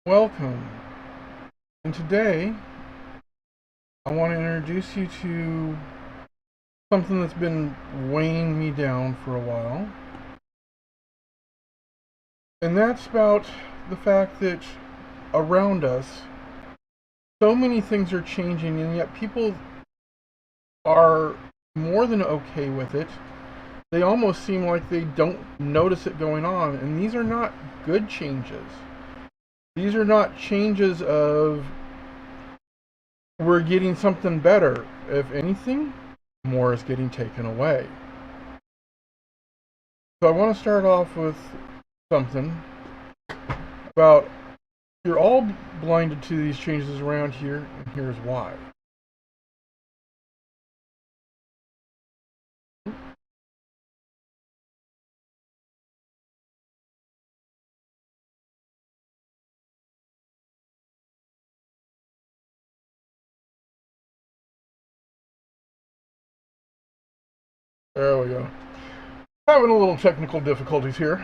Welcome. And today, I want to introduce you to something that's been weighing me down for a while. And that's about the fact that around us, so many things are changing, and yet people are more than okay with it. They almost seem like they don't notice it going on. And these are not good changes. These are not changes of we're getting something better. If anything, more is getting taken away. So I want to start off with something about you're all blinded to these changes around here, and here's why. There we go. Having a little technical difficulties here.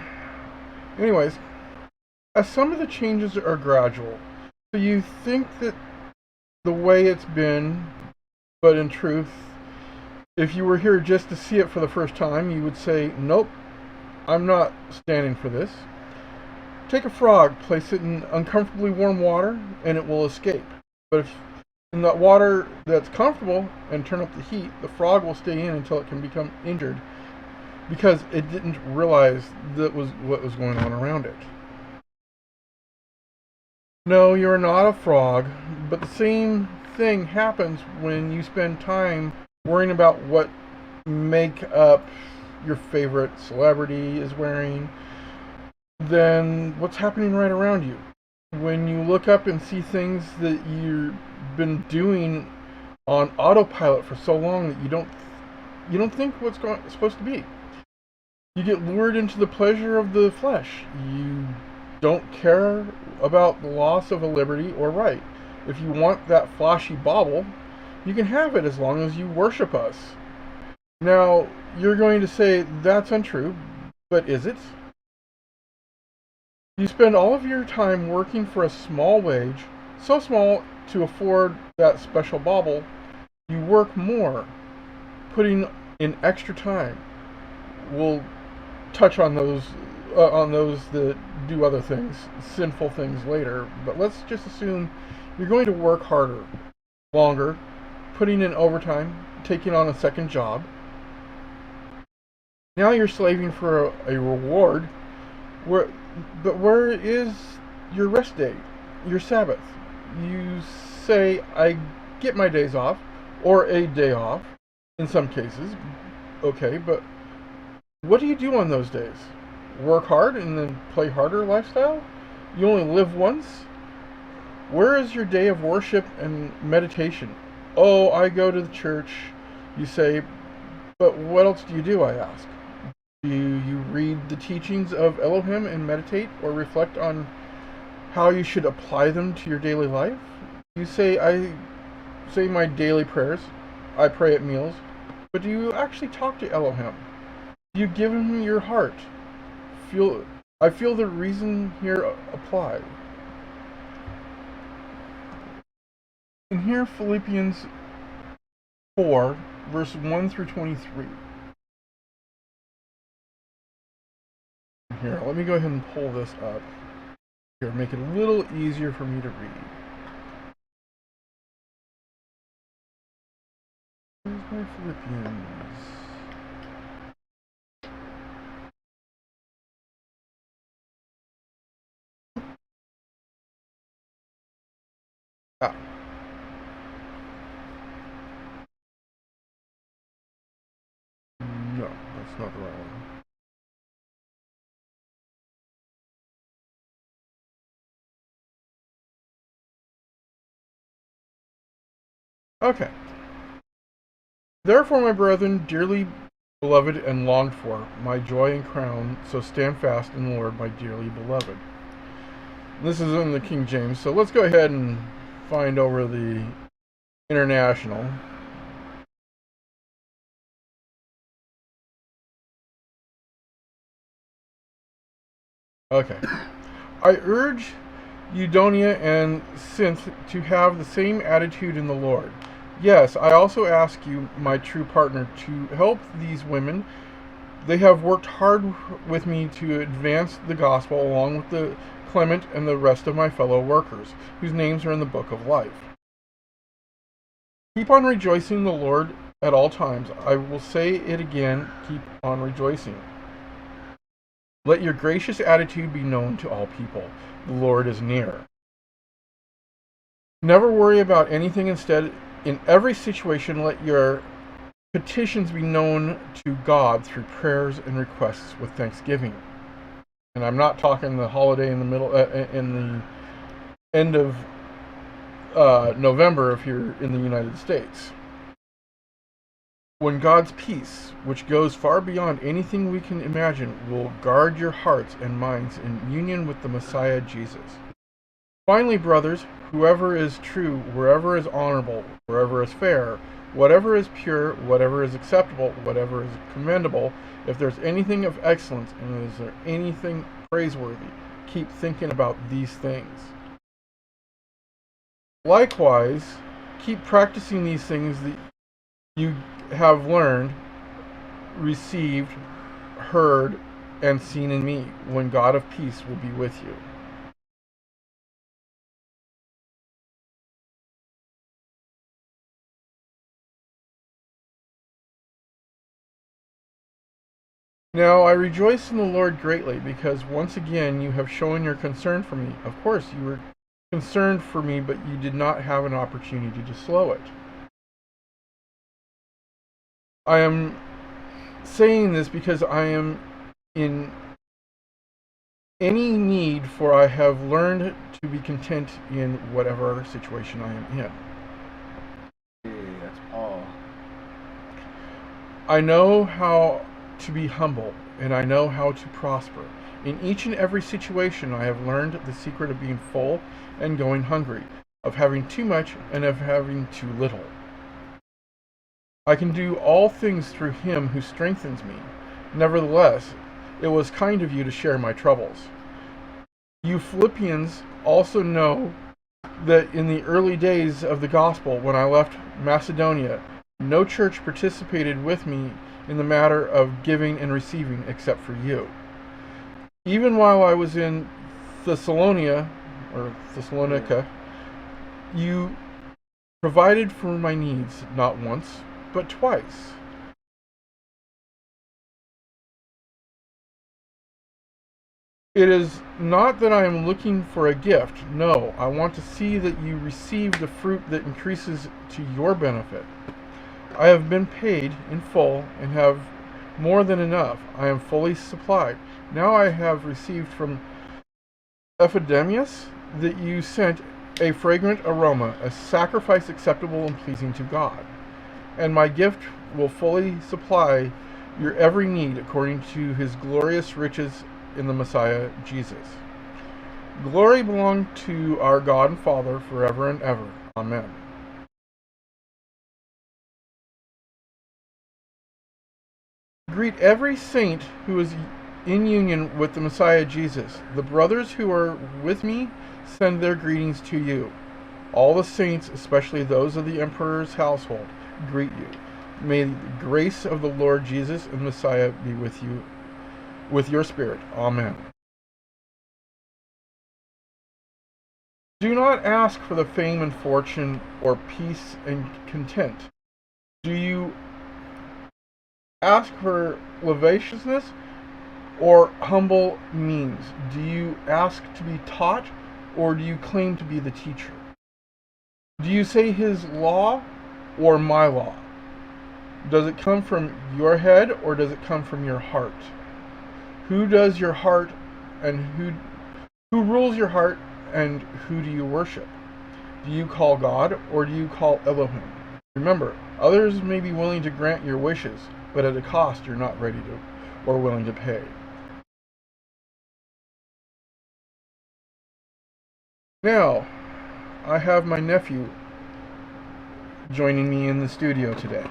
Anyways, as some of the changes are gradual, so you think that the way it's been, but in truth, if you were here just to see it for the first time, you would say, nope, I'm not standing for this. Take a frog, place it in uncomfortably warm water, and it will escape. But if in that water that's comfortable and turn up the heat, the frog will stay in until it can become injured because it didn't realize that was what was going on around it. No, you're not a frog, but the same thing happens when you spend time worrying about what makeup your favorite celebrity is wearing, then what's happening right around you. When you look up and see things that you've been doing on autopilot for so long that you don't think what's supposed to be. You get lured into the pleasure of the flesh. You don't care about the loss of a liberty or right. If you want that flashy bauble, you can have it as long as you worship us. Now, you're going to say that's untrue, but is it? You spend all of your time working for a small wage, so small to afford that special bauble. You work more, putting in extra time. We'll touch on those that do other things, sinful things later. But let's just assume you're going to work harder, longer, putting in overtime, taking on a second job. Now you're slaving for a reward. But where is your rest day, your Sabbath? You say, I get my days off, or a day off, in some cases. Okay, but what do you do on those days? Work hard and then play harder lifestyle? You only live once? Where is your day of worship and meditation? Oh, I go to the church, you say, but what else do you do, I ask? Do you read the teachings of Elohim and meditate or reflect on how you should apply them to your daily life? You say, I say my daily prayers, I pray at meals, but do you actually talk to Elohim? Do you give him your heart? I feel the reason here apply. And here Philippians 4, verse 1 through 23. Here, let me go ahead and pull this up. Here, make it a little easier for me to read. Here's my Philippians. Ah. No, that's not the right one. Okay. Therefore, my brethren, dearly beloved and longed for, my joy and crown, so stand fast in the Lord, my dearly beloved. This is in the King James, so let's go ahead and find over the International. Okay. I urge Eudonia and Synth to have the same attitude in the Lord. Yes, I also ask you, my true partner, to help these women. They have worked hard with me to advance the gospel along with the Clement and the rest of my fellow workers, whose names are in the book of life. Keep on rejoicing in the Lord at all times. I will say it again, keep on rejoicing. Let your gracious attitude be known to all people. The Lord is near. Never worry about anything. Instead, in every situation, let your petitions be known to God through prayers and requests with thanksgiving. And I'm not talking the holiday in the middle, in the end of November if you're in the United States. When God's peace, which goes far beyond anything we can imagine, will guard your hearts and minds in union with the Messiah Jesus. Finally, brothers, whoever is true, wherever is honorable, wherever is fair, whatever is pure, whatever is acceptable, whatever is commendable, if there's anything of excellence and is there anything praiseworthy, keep thinking about these things. Likewise, keep practicing these things that you have learned, received, heard, and seen in me, when God of peace will be with you. Now I rejoice in the Lord greatly, because once again you have shown your concern for me. Of course, you were concerned for me, but you did not have an opportunity to slow it. I am saying this because I am in any need, for I have learned to be content in whatever situation I am in. Hey, that's Paul. I know how to be humble, and I know how to prosper. In each and every situation I have learned the secret of being full and going hungry, of having too much and of having too little. I can do all things through him who strengthens me. Nevertheless, it was kind of you to share my troubles. You Philippians also know that in the early days of the gospel, when I left Macedonia, no church participated with me in the matter of giving and receiving except for you. Even while I was in Thessalonica, you provided for my needs not once, but twice. It is not that I am looking for a gift. No, I want to see that you receive the fruit that increases to your benefit. I have been paid in full and have more than enough. I am fully supplied. Now I have received from Epidemius that you sent a fragrant aroma, a sacrifice acceptable and pleasing to God. And my gift will fully supply your every need according to his glorious riches in the Messiah Jesus. Glory belong to our God and Father forever and ever. Amen. Greet every saint who is in union with the Messiah Jesus. The brothers who are with me send their greetings to you. All the saints, especially those of the emperor's household, greet you. May the grace of the Lord Jesus and Messiah be with you, with your spirit. Amen. Do not ask for the fame and fortune or peace and content. Do you ask for lasciviousness or humble means? Do you ask to be taught, or do you claim to be the teacher? Do you say his law or my law? Does it come from your head, or does it come from your heart? Who does your heart, and who rules your heart, and who do you worship? Do you call God, or do you call Elohim? Remember, others may be willing to grant your wishes, but at a cost you're not ready to or willing to pay. Now, I have my nephew joining me in the studio today.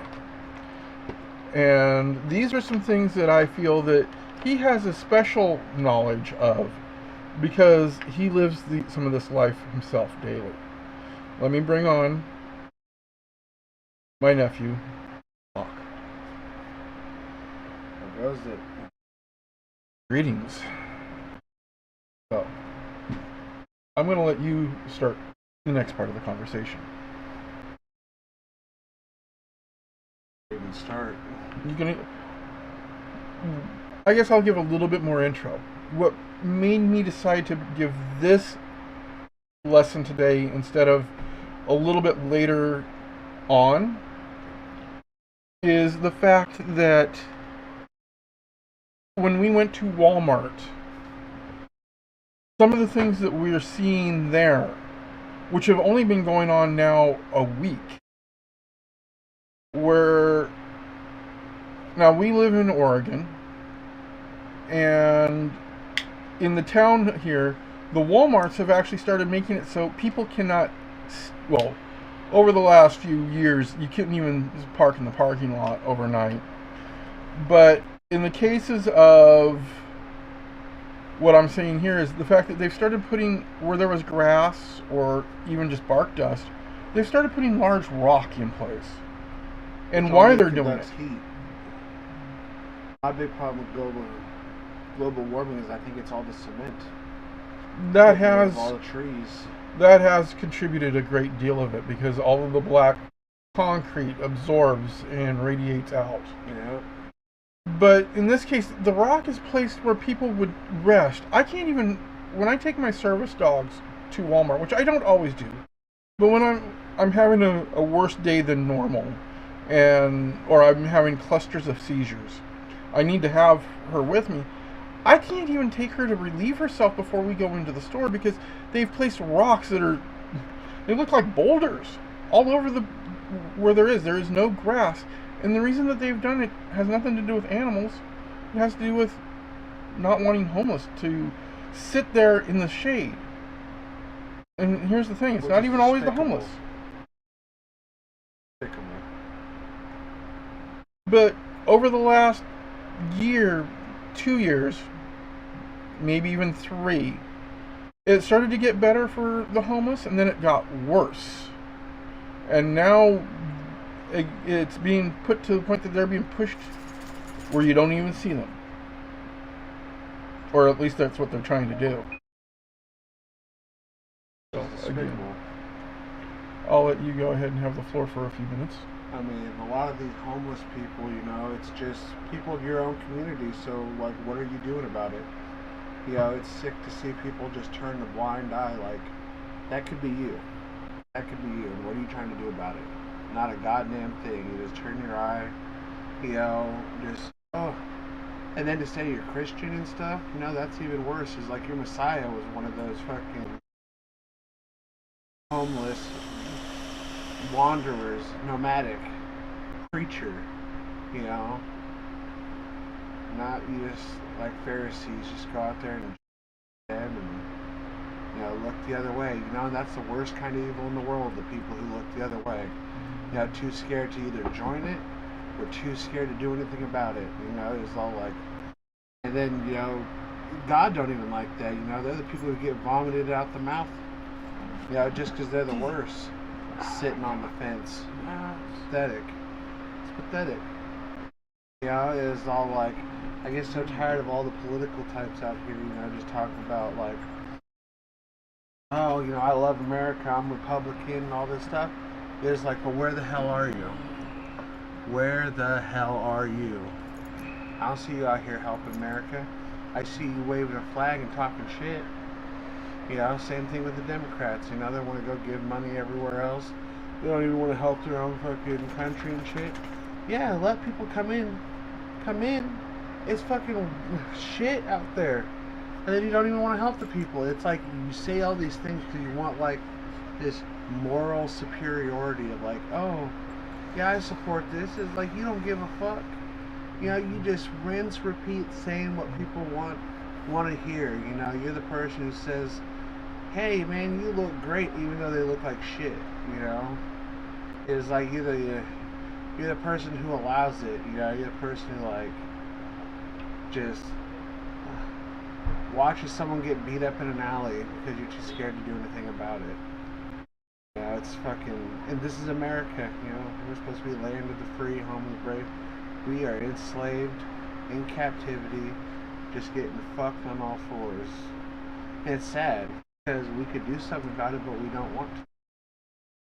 And these are some things that I feel that he has a special knowledge of, because he lives some of this life himself daily. Let me bring on my nephew, Hawk. How goes it? Greetings. So, I'm going to let you start the next part of the conversation. Even start. You gonna? I guess I'll give a little bit more intro. What made me decide to give this lesson today instead of a little bit later on is the fact that when we went to Walmart, some of the things that we're seeing there, which have only been going on now a week, where now we live in Oregon, and in the town here, the Walmarts have actually started making it so people cannot, well, over the last few years, you couldn't even park in the parking lot overnight. But in the cases of what I'm saying here is the fact that they've started putting, where there was grass or even just bark dust, they've started putting large rock in place. And why they're doing it. Heat. My big problem with global warming is I think it's all the cement. That has all the trees. That has contributed a great deal of it because all of the black concrete absorbs and radiates out. Yeah. But in this case, the rock is placed where people would rest. I can't even, when I take my service dogs to Walmart, which I don't always do, but when I'm having a worse day than normal, or I'm having clusters of seizures, I need to have her with me. I can't even take her to relieve herself before we go into the store because they've placed rocks they look like boulders all over where there is no grass. And the reason that they've done it has nothing to do with animals. It has to do with not wanting homeless to sit there in the shade. And here's the thing, it's not even always the homeless. But over the last year, 2 years, maybe even 3, it started to get better for the homeless, and then it got worse. And now it's being put to the point that they're being pushed where you don't even see them. Or at least that's what they're trying to do. So, again, I'll let you go ahead and have the floor for a few minutes. I mean, a lot of these homeless people, it's just people of your own community, so, what are you doing about it? It's sick to see people just turn a blind eye, that could be you. That could be you, and what are you trying to do about it? Not a goddamn thing. You just turn your eye, and then to say you're Christian and stuff, that's even worse. Is like your Messiah was one of those fucking homeless wanderers, nomadic preacher, not you just like Pharisees just go out there and look the other way. That's the worst kind of evil in the world, the people who look the other way. Too scared to either join it or too scared to do anything about it. It's all like, and then, God don't even like that. They're the people who get vomited out the mouth, just because they're the worst. Sitting on the fence. It's pathetic. It's pathetic. It's all like, I get so tired of all the political types out here, just talking about like, oh, I love America, I'm Republican and all this stuff. It's like, well, where the hell are you? Where the hell are you? I don't see you out here helping America. I see you waving a flag and talking shit. Same thing with the Democrats. They want to go give money everywhere else. They don't even want to help their own fucking country and shit. Yeah, let people come in. Come in. It's fucking shit out there. And then you don't even want to help the people. It's like you say all these things because you want like this moral superiority of like, oh, yeah, I support this. It's like you don't give a fuck. You just rinse, repeat, saying what people want to hear. You're the person who says, hey, man, you look great, even though they look like shit. It's like you're the person who allows it. You're the person who like just watching someone get beat up in an alley because you're too scared to do anything about it. Yeah, it's fucking. And this is America, you know. We're supposed to be land of the free, home of the brave. We are enslaved, in captivity, just getting fucked on all fours. And it's sad because we could do something about it, but we don't want to.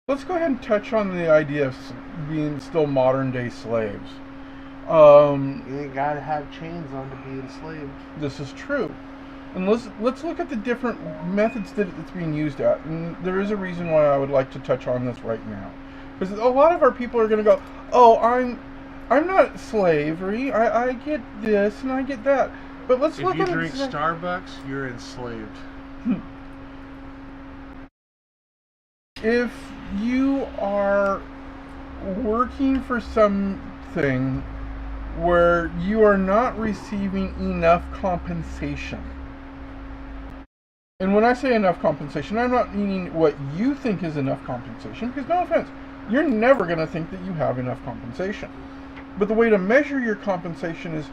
Let's go ahead and touch on the idea of being still modern day slaves. You ain't gotta have chains on to be enslaved. This is true. And let's look at the different methods that it's being used at. And there is a reason why I would like to touch on this right now. Because a lot of our people are going to go, oh, I'm not slavery. I get this and I get that. But let's look at it. If you drink Starbucks, you're enslaved. If you are working for something where you are not receiving enough compensation, and when I say enough compensation, I'm not meaning what you think is enough compensation, because no offense, you're never going to think that you have enough compensation. But the way to measure your compensation is,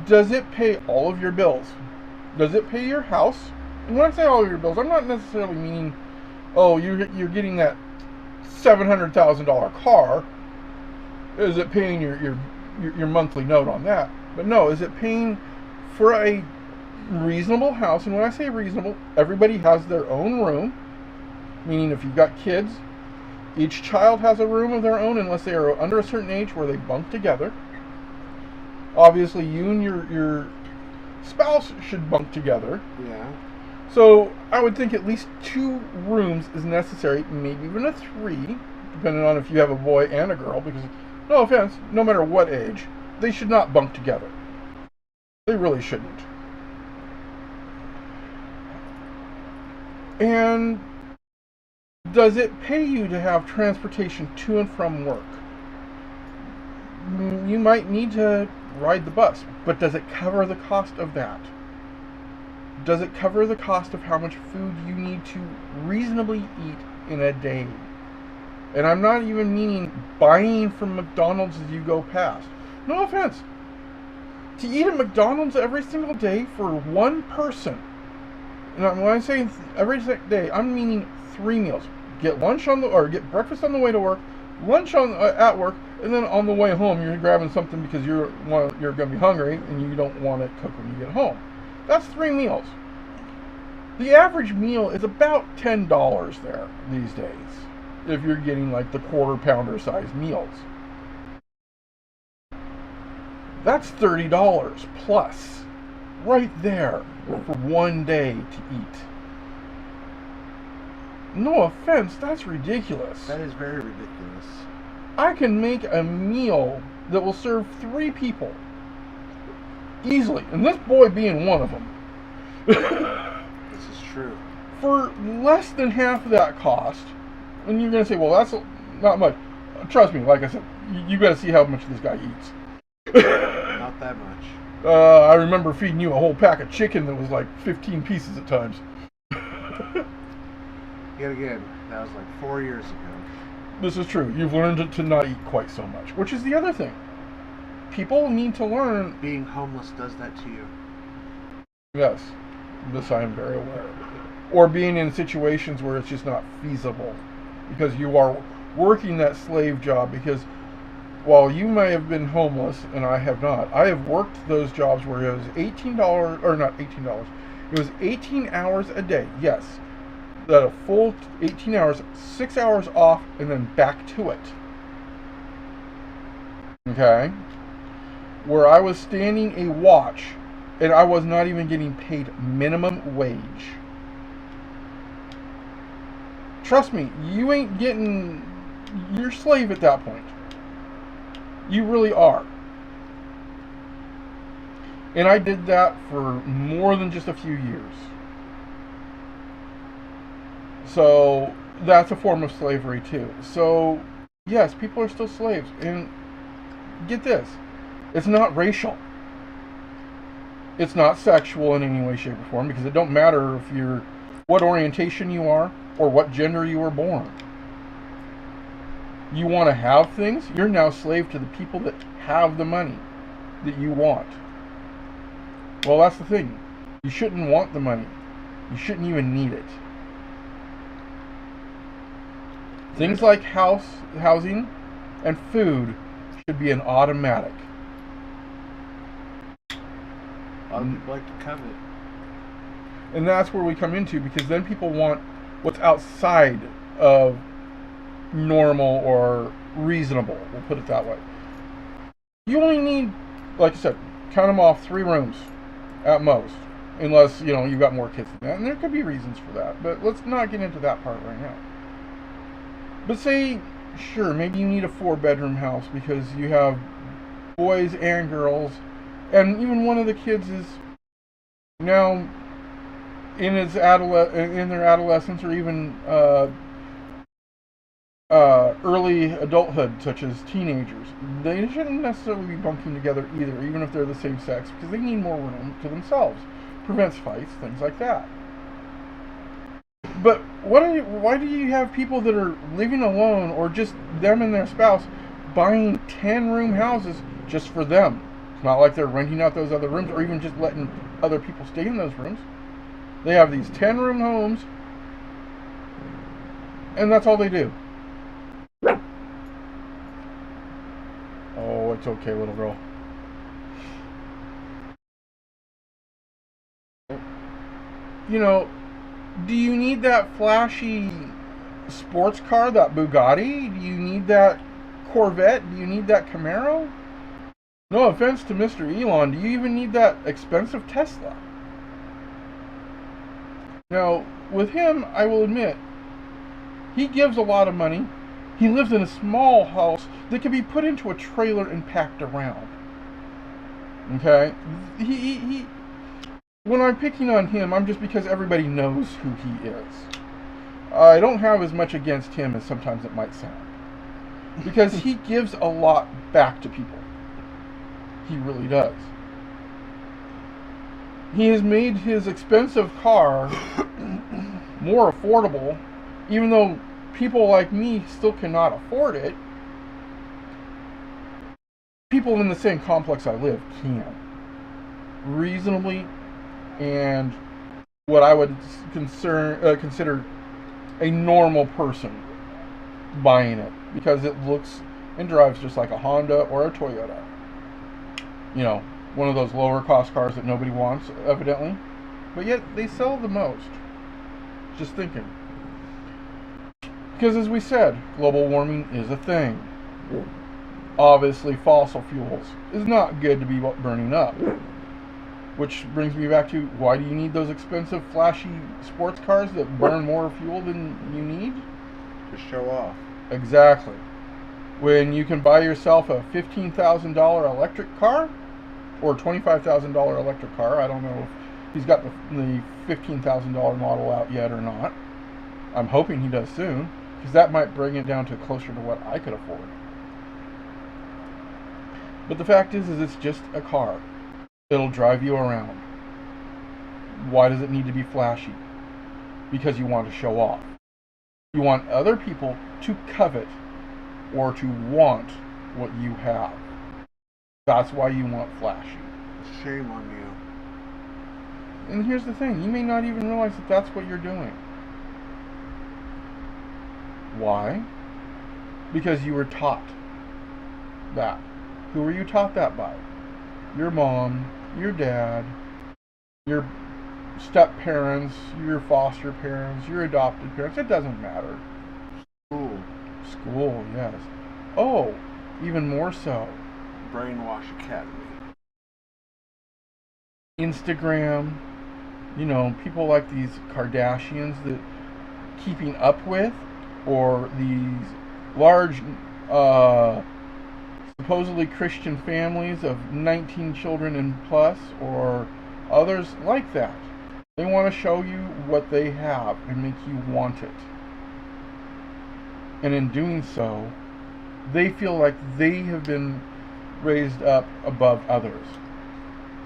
does it pay all of your bills? Does it pay your house? And when I say all of your bills, I'm not necessarily meaning, oh, you're getting that $700,000 car. Is it paying your monthly note on that? But no, is it paying for a reasonable house? And when I say reasonable, everybody has their own room, meaning if you've got kids, each child has a room of their own unless they are under a certain age where they bunk together. Obviously, you and your spouse should bunk together. Yeah. So I would think at least 2 rooms is necessary, maybe even a 3, depending on if you have a boy and a girl, because, no offense, no matter what age, they should not bunk together. They really shouldn't. And does it pay you to have transportation to and from work? You might need to ride the bus, but does it cover the cost of that? Does it cover the cost of how much food you need to reasonably eat in a day? And I'm not even meaning buying from McDonald's as you go past. No offense. To eat at McDonald's every single day for one person, and when I say every day, I'm meaning 3 meals. Get lunch get breakfast on the way to work, lunch at work, and then on the way home you're grabbing something because you're going to be hungry and you don't want to cook when you get home. That's 3 meals. The average meal is about $10 there these days, if you're getting like the quarter pounder size meals. That's $30 plus, right there, for one day to eat. No offense, that's ridiculous. That is very ridiculous. I can make a meal that will serve 3 people easily, and this boy being one of them. This is true. For less than half of that cost, and you're going to say, well, that's not much. Trust me, like I said, you got to see how much this guy eats. Not that much. I remember feeding you a whole pack of chicken that was like 15 pieces at times. Yet again, that was like 4 years ago. This is true. You've learned to not eat quite so much, which is the other thing. People need to learn. Being homeless does that to you. Yes, this I am very aware of. Or being in situations where it's just not feasible because you are working that slave job. Because while you may have been homeless and I have not, I have worked those jobs where it was $18, or not $18, it was 18 hours a day. Yes, that a full 18 hours, 6 hours off, and then back to it. Okay? Where I was standing a watch and I was not even getting paid minimum wage. Trust me, you ain't getting, you're a slave at that point. You really are. And I did that for more than just a few years. So that's a form of slavery too. So yes, people are still slaves. And get this, it's not racial. It's not sexual in any way, shape, or form, because it don't matter if you're what orientation you are or what gender you were born. You want to have things, you're now slave to the people that have the money that you want. Well, that's the thing. You shouldn't want the money. You shouldn't even need it. Things like housing, and food should be an automatic. A lot of people like to covet. And that's where we come into, because then people want what's outside of normal or reasonable. We'll put it that way. You only need, like I said, count them off, 3 rooms at most. Unless, you've got more kids than that. And there could be reasons for that. But let's not get into that part right now. But say, sure, maybe you need a 4-bedroom house because you have boys and girls. And even one of the kids is now in their adolescence, or even early adulthood, such as teenagers. They shouldn't necessarily be bunking together either, even if they're the same sex, because they need more room to themselves. Prevents fights, things like that. But why do you have people that are living alone, or just them and their spouse, buying 10-room houses just for them? It's not like they're renting out those other rooms, or even just letting other people stay in those rooms. They have these 10-room homes, and that's all they do. Oh, it's okay, little girl. Do you need that flashy sports car, that Bugatti? Do you need that Corvette? Do you need that Camaro? No offense to Mr. Elon, do you even need that expensive Tesla? Now, with him, I will admit, he gives a lot of money. He lives in a small house that can be put into a trailer and packed around. Okay? When I'm picking on him, I'm just because everybody knows who he is. I don't have as much against him as sometimes it might sound. Because he gives a lot back to people. He really does. He has made his expensive car more affordable, even though people like me still cannot afford it. People in the same complex I live can. Reasonably, and what I would consider a normal person buying it, because it looks and drives just like a Honda or a Toyota. One of those lower cost cars that nobody wants, evidently. But yet they sell the most. Just thinking. Because as we said, global warming is a thing. Obviously, fossil fuels is not good to be burning up. Which brings me back to, why do you need those expensive, flashy sports cars that burn more fuel than you need? To show off. Exactly. When you can buy yourself a $15,000 electric car, or $25,000 electric car. I don't know if he's got the $15,000 model out yet or not. I'm hoping he does soon, because that might bring it down to closer to what I could afford. But the fact is it's just a car. It'll drive you around. Why does it need to be flashy? Because you want to show off. You want other people to covet or to want what you have. That's why you want flashy. Shame on you. And here's the thing, you may not even realize that that's what you're doing. Why? Because you were taught that. Who were you taught that by? Your mom, your dad, your step-parents, your foster parents, your adopted parents. It doesn't matter. School, yes. Oh, even more so. Brainwash Academy. Instagram, people like these Kardashians that keeping up with, or these large, supposedly Christian families of 19 children and plus, or others like that. They want to show you what they have and make you want it. And in doing so, they feel like they have been raised up above others.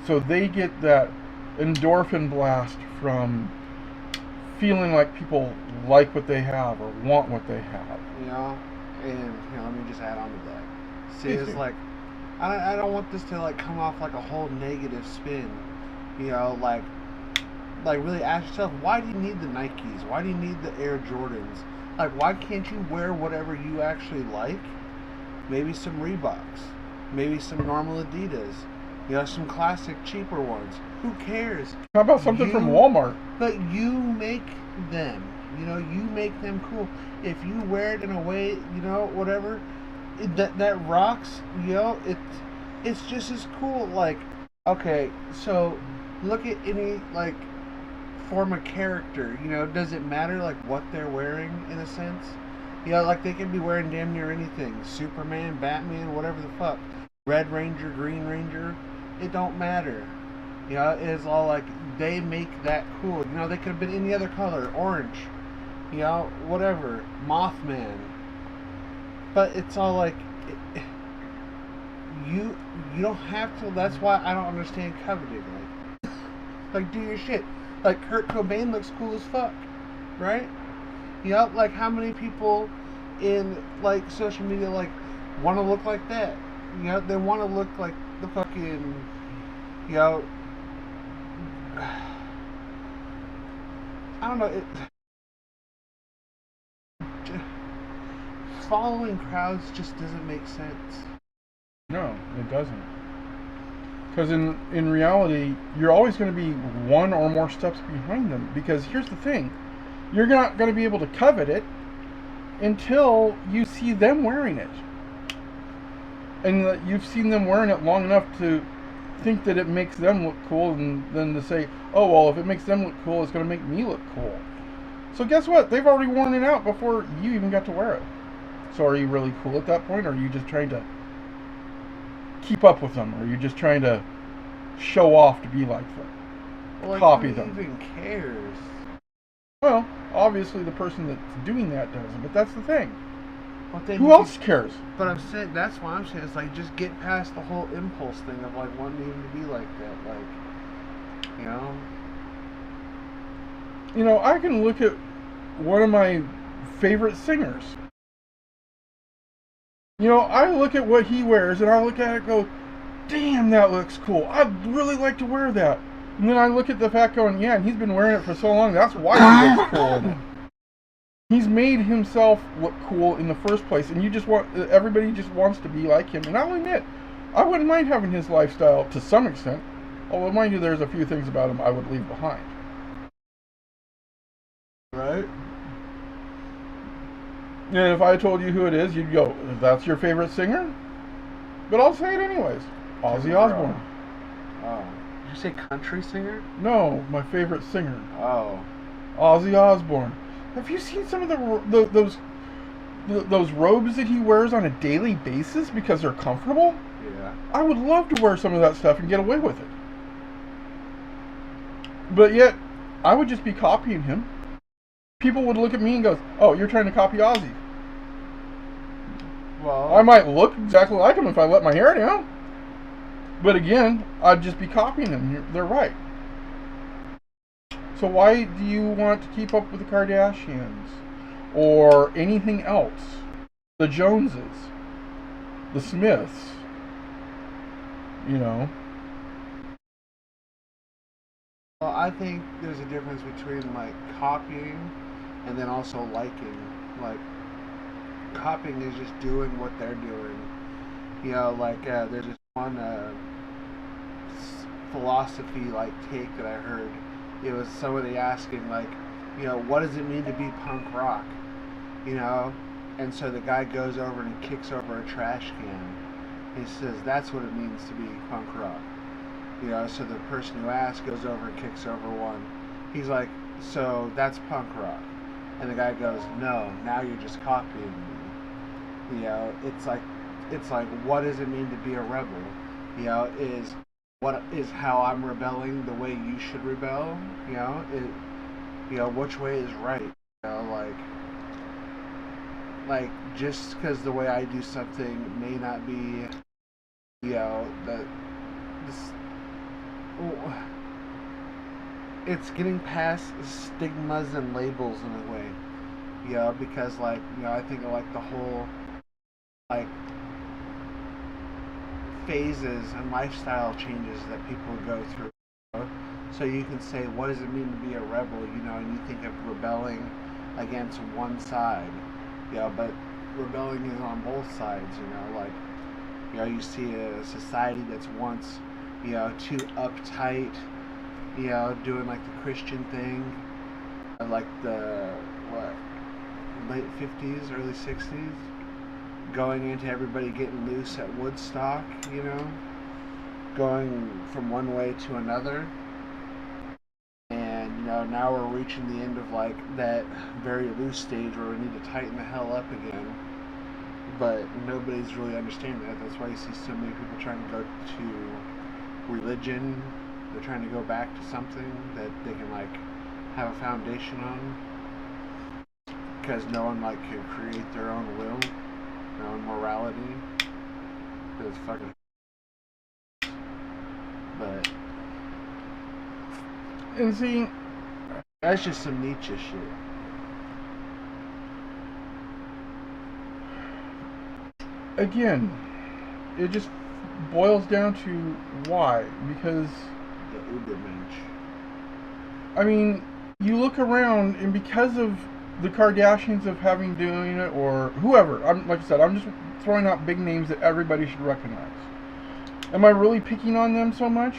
So they get that endorphin blast from feeling like people like what they have or want what they have. And let me just add on to that. See, it's like, I don't want this to come off like a whole negative spin. like really ask yourself, why do you need the Nikes? Why do you need the Air Jordans? Like, why can't you wear whatever you actually like? Maybe some Reeboks, maybe some normal Adidas, some classic cheaper ones. Who cares? How about something from Walmart? But you make them. You make them cool. If you wear it in a way, whatever, that rocks. It's just as cool. Like, okay, so look at any like form of character. Does it matter like what they're wearing in a sense? Like they can be wearing damn near anything. Superman, Batman, whatever the fuck. Red Ranger, Green Ranger. It don't matter. It's all like they make that cool. They could have been any other color, orange. Whatever, Mothman. But it's all like you don't have to. That's why I don't understand coveting. Like do your shit. Like Kurt Cobain looks cool as fuck, right? Like how many people in like social media like want to look like that? They want to look like the fucking I don't know. Following crowds just doesn't make sense. No, it doesn't. Because in reality, you're always going to be one or more steps behind them. Because here's the thing. You're not going to be able to covet it until you see them wearing it. And you've seen them wearing it long enough to think that it makes them look cool, and then to say, oh, well, if it makes them look cool, it's going to make me look cool. So guess what? They've already worn it out before you even got to wear it. So are you really cool at that point, or are you just trying to keep up with them? Or are you just trying to show off to be like them? Well, copy who them? Even cares? Well, obviously the person that's doing that doesn't, but that's the thing. Well, who else cares? But I'm saying, that's why I'm saying, it's like, just get past the whole impulse thing of like wanting him to be like that. Like, I can look at one of my favorite singers. I look at what he wears and I look at it and go, damn, that looks cool. I'd really like to wear that. And then I look at the fact going, yeah, and he's been wearing it for so long, that's why he looks cool in it. He's made himself look cool in the first place, and everybody just wants to be like him. And I'll admit, I wouldn't mind having his lifestyle to some extent. Although, mind you, there's a few things about him I would leave behind. Right? And if I told you who it is, you'd go, that's your favorite singer? But I'll say it anyways. Ozzy Osbourne. Oh. Did you say country singer? No, my favorite singer. Oh. Ozzy Osbourne. Have you seen some of those robes that he wears on a daily basis because they're comfortable? Yeah. I would love to wear some of that stuff and get away with it. But yet, I would just be copying him. People would look at me and go, oh, you're trying to copy Ozzy. Well, I might look exactly like him if I let my hair down. But again, I'd just be copying him. They're right. So why do you want to keep up with the Kardashians? Or anything else? The Joneses? The Smiths? Well, I think there's a difference between, like, copying and then also liking. Like, copying is just doing what they're doing. There's this one philosophy, like, take that I heard. It was somebody asking, like, what does it mean to be punk rock? And so the guy goes over and he kicks over a trash can. He says, that's what it means to be punk rock. So the person who asked goes over and kicks over one. He's like, so that's punk rock. And the guy goes, no, now you're just copying me. It's like, what does it mean to be a rebel? What is how I'm rebelling the way you should rebel? Which way is right? Like just because the way I do something may not be, it's getting past stigmas and labels in a way, because I think of like the whole like phases and lifestyle changes that people go through. So you can say, what does it mean to be a rebel? And you think of rebelling against one side. But rebelling is on both sides. You see a society that's once, too uptight, doing like the Christian thing, like the late 50s, early 60s, going into everybody getting loose at Woodstock, going from one way to another. And now we're reaching the end of like that very loose stage where we need to tighten the hell up again. But nobody's really understanding that. That's why you see so many people trying to go to religion. They're trying to go back to something that they can like have a foundation on, because no one like can create their own will, their own morality. It's fucking. But And see, that's just some Nietzsche shit. Again, it just boils down to why. Because The Ubermensch. I mean, you look around, and because of the Kardashians of having doing it, or whoever, like I said, I'm just throwing out big names that everybody should recognize. Am I really picking on them so much?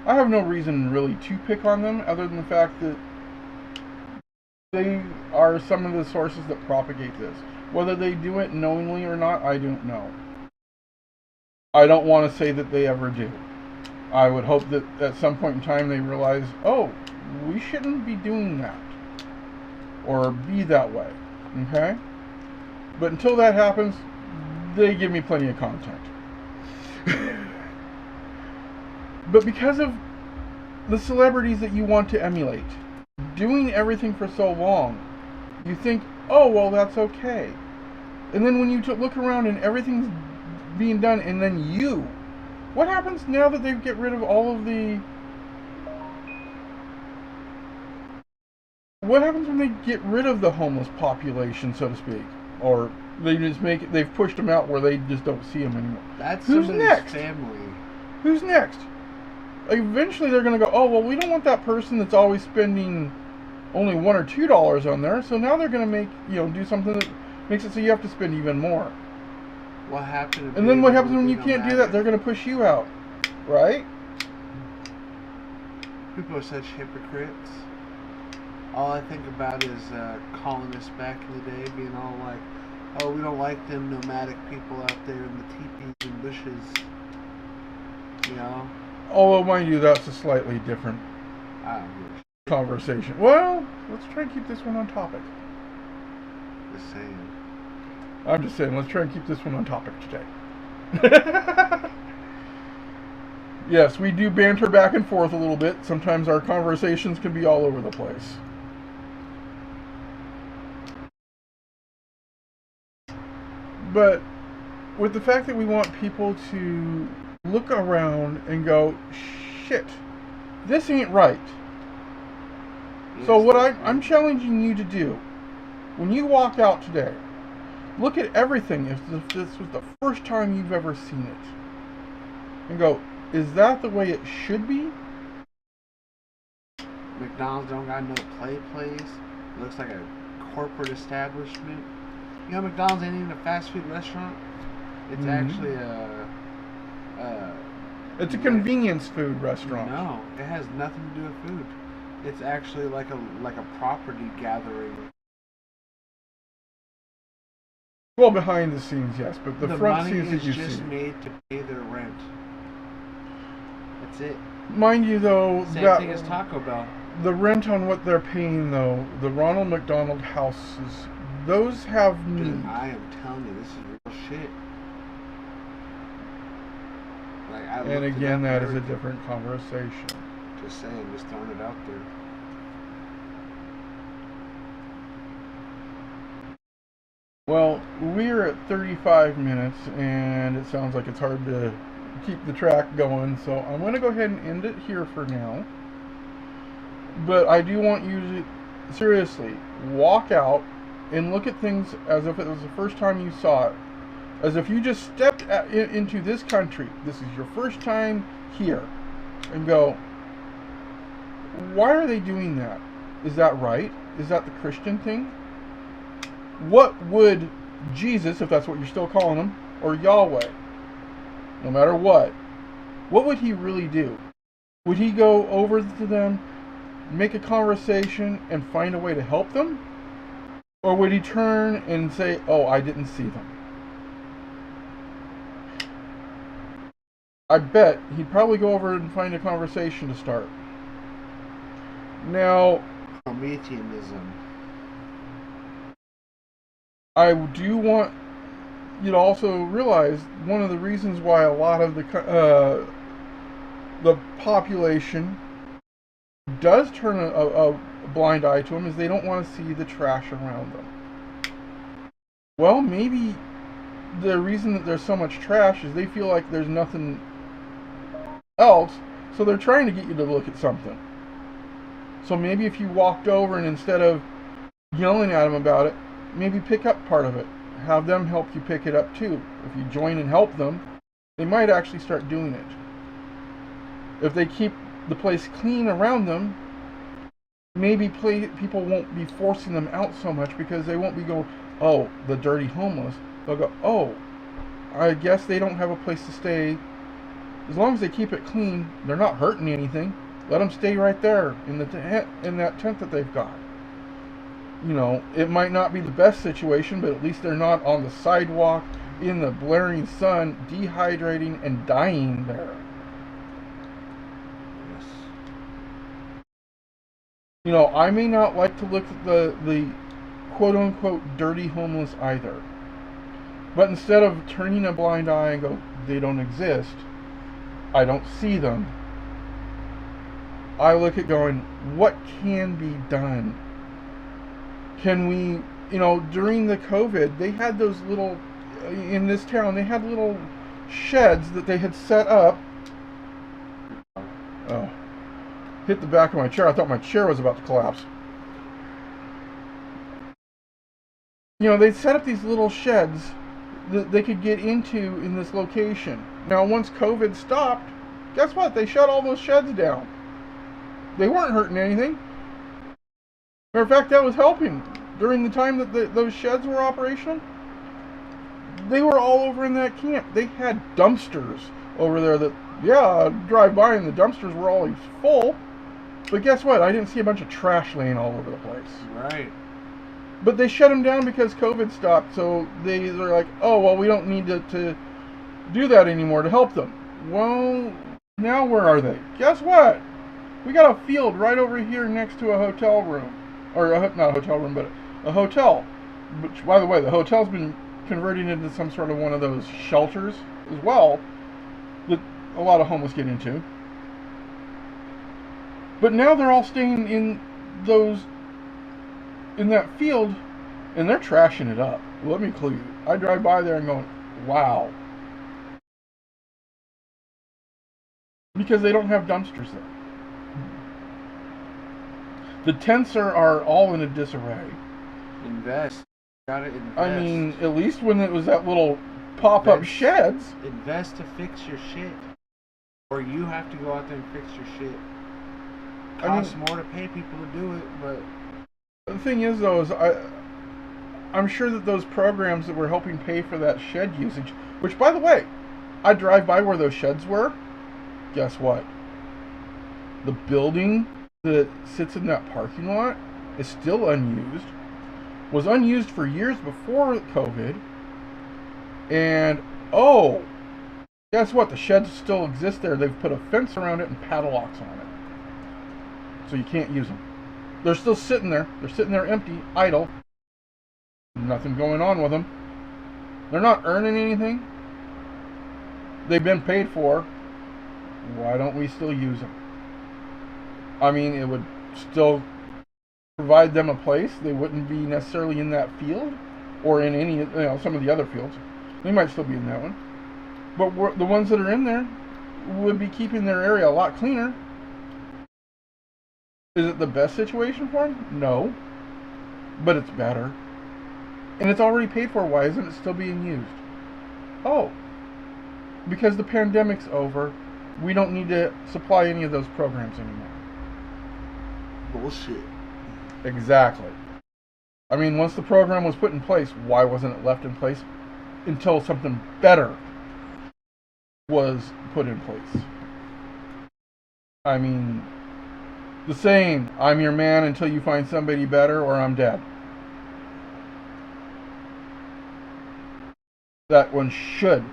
I have no reason really to pick on them, other than the fact that they are some of the sources that propagate this. Whether they do it knowingly or not, I don't know. I don't want to say that they ever do. I would hope that at some point in time they realize, oh, we shouldn't be doing that. Or be that way. Okay? But until that happens, they give me plenty of content. But because of the celebrities that you want to emulate, doing everything for so long, you think, oh, well, that's okay. And then when you look around and everything's being done, and then you, what happens now that they get rid of all of the... What happens when they get rid of the homeless population, so to speak? Or they've pushed them out where they just don't see them anymore. That's Who's next? Family. Who's next? Eventually they're going to go, oh, well, we don't want that person that's always spending only $1 or $2 on there, so now they're going to make, do something that makes it so you have to spend even more. What happened? And then what happens when you can't do that? They're going to push you out, right? People are such hypocrites. All I think about is colonists back in the day being all like, oh, we don't like them nomadic people out there in the teepees and bushes. Although, mind you, that's a slightly different conversation. Well, let's try and keep this one on topic. Just saying. I'm just saying, let's try and keep this one on topic today. Yes, we do banter back and forth a little bit. Sometimes our conversations can be all over the place. But with the fact that we want people to look around and go, shit, this ain't right. Yes, so what I'm challenging you to do, when you walk out today, look at everything as if this was the first time you've ever seen it. And go, is that the way it should be? McDonald's don't got no play place. It looks like a corporate establishment. McDonald's ain't even a fast food restaurant. It's actually it's a convenience food restaurant. No, it has nothing to do with food. It's actually like a property gathering. Well, behind the scenes, yes, but the front scenes that you see. The money is just made to pay their rent. That's it. Mind you, though, Same thing as Taco Bell. The rent on what they're paying, though, the Ronald McDonald houses, those have needs. Dude, I am telling you, this is real shit. And again, that is a different conversation. Just saying, just throwing it out there. Well, we're at 35 minutes, and it sounds like it's hard to keep the track going, so I'm going to go ahead and end it here for now. But I do want you to, seriously, walk out and look at things as if it was the first time you saw it. As if you just stepped into this country, this is your first time here, and go, Why are they doing that? Is that right? Is that the Christian thing? What would Jesus, if that's what you're still calling him, or Yahweh, no matter what would he really do? Would he go over to them, make a conversation, and find a way to help them? Or would he turn and say, oh, I didn't see them? I bet he'd probably go over and find a conversation to start. Now, Prometheanism. I do want you to also realize one of the reasons why a lot of the population does turn a blind eye to them is they don't want to see the trash around them. Well, maybe the reason that there's so much trash is they feel like there's nothing else, so they're trying to get you to look at something. So maybe if you walked over and instead of yelling at them about it, maybe pick up part of it. Have them help you pick it up too. If you join and help them, they might actually start doing it. If they keep the place clean around them, maybe people won't be forcing them out so much because they won't be going, oh, the dirty homeless. They'll go, oh, I guess they don't have a place to stay. As long as they keep it clean, they're not hurting anything. Let them stay right there in that tent that they've got. You know, it might not be the best situation, but at least they're not on the sidewalk in the blaring sun, dehydrating and dying there. Yes. You know, I may not like to look at the quote-unquote dirty homeless either. But instead of turning a blind eye and go, they don't exist, I don't see them, I look at going, what can be done? Can we, you know, during the COVID, they had those little, in this town, they had little sheds that they had set up. Oh, hit the back of my chair. I thought my chair was about to collapse. You know, they set up these little sheds that they could get into in this location. Now, once COVID stopped, guess what? They shut all those sheds down. They weren't hurting anything. Matter of fact, that was helping. During the time that those sheds were operational, they were all over in that camp. They had dumpsters over there that, yeah, I'd drive by and the dumpsters were always full. But guess what? I didn't see a bunch of trash laying all over the place. Right. But they shut them down because COVID stopped, so they're like, oh, well, we don't need to do that anymore to help them. Well, now where are they? Guess what? We got a field right over here next to a hotel room. Or, not a hotel room, but a hotel. Which, by the way, the hotel's been converting into some sort of one of those shelters as well that a lot of homeless get into. But now they're all staying in that field, and they're trashing it up. Let me clue you. I drive by there and going, wow. Because they don't have dumpsters there. The tents are all in a disarray. Invest. Gotta invest. I mean, at least when it was that little pop-up sheds. Invest to fix your shit. Or you have to go out there and fix your shit. Costs more to pay people to do it, but... The thing is, though, is I'm sure that those programs that were helping pay for that shed usage, which, by the way, I drive by where those sheds were, guess what? The building that sits in that parking lot is still unused. Was unused for years before COVID. And, oh, guess what? The sheds still exist there. They've put a fence around it and padlocks on it. So you can't use them. They're still sitting there. They're sitting there empty, idle. Nothing going on with them. They're not earning anything. They've been paid for. Why don't we still use them? I mean, it would still provide them a place. They wouldn't be necessarily in that field or in any, some of the other fields. They might still be in that one. But the ones that are in there would be keeping their area a lot cleaner. Is it the best situation for them? No. But it's better. And it's already paid for. Why isn't it still being used? Oh. Because the pandemic's over. We don't need to supply any of those programs anymore. Bullshit. Exactly. I mean, once the program was put in place, why wasn't it left in place until something better was put in place? I mean, the saying, I'm your man until you find somebody better or I'm dead. That one should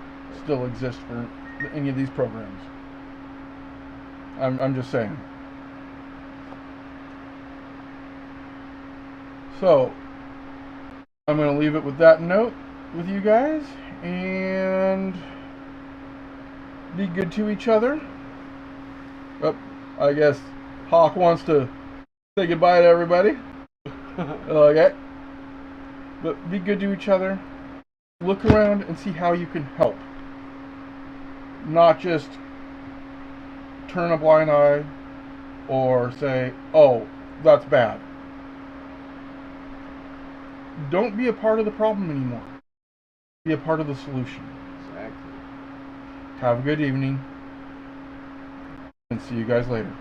still exist for any of these programs. I'm just saying. So, I'm going to leave it with that note with you guys, and be good to each other. Oh, I guess Hawk wants to say goodbye to everybody. Okay. But be good to each other. Look around and see how you can help. Not just turn a blind eye or say, oh, that's bad. Don't be a part of the problem anymore. Be a part of the solution. Exactly. Have a good evening, and see you guys later.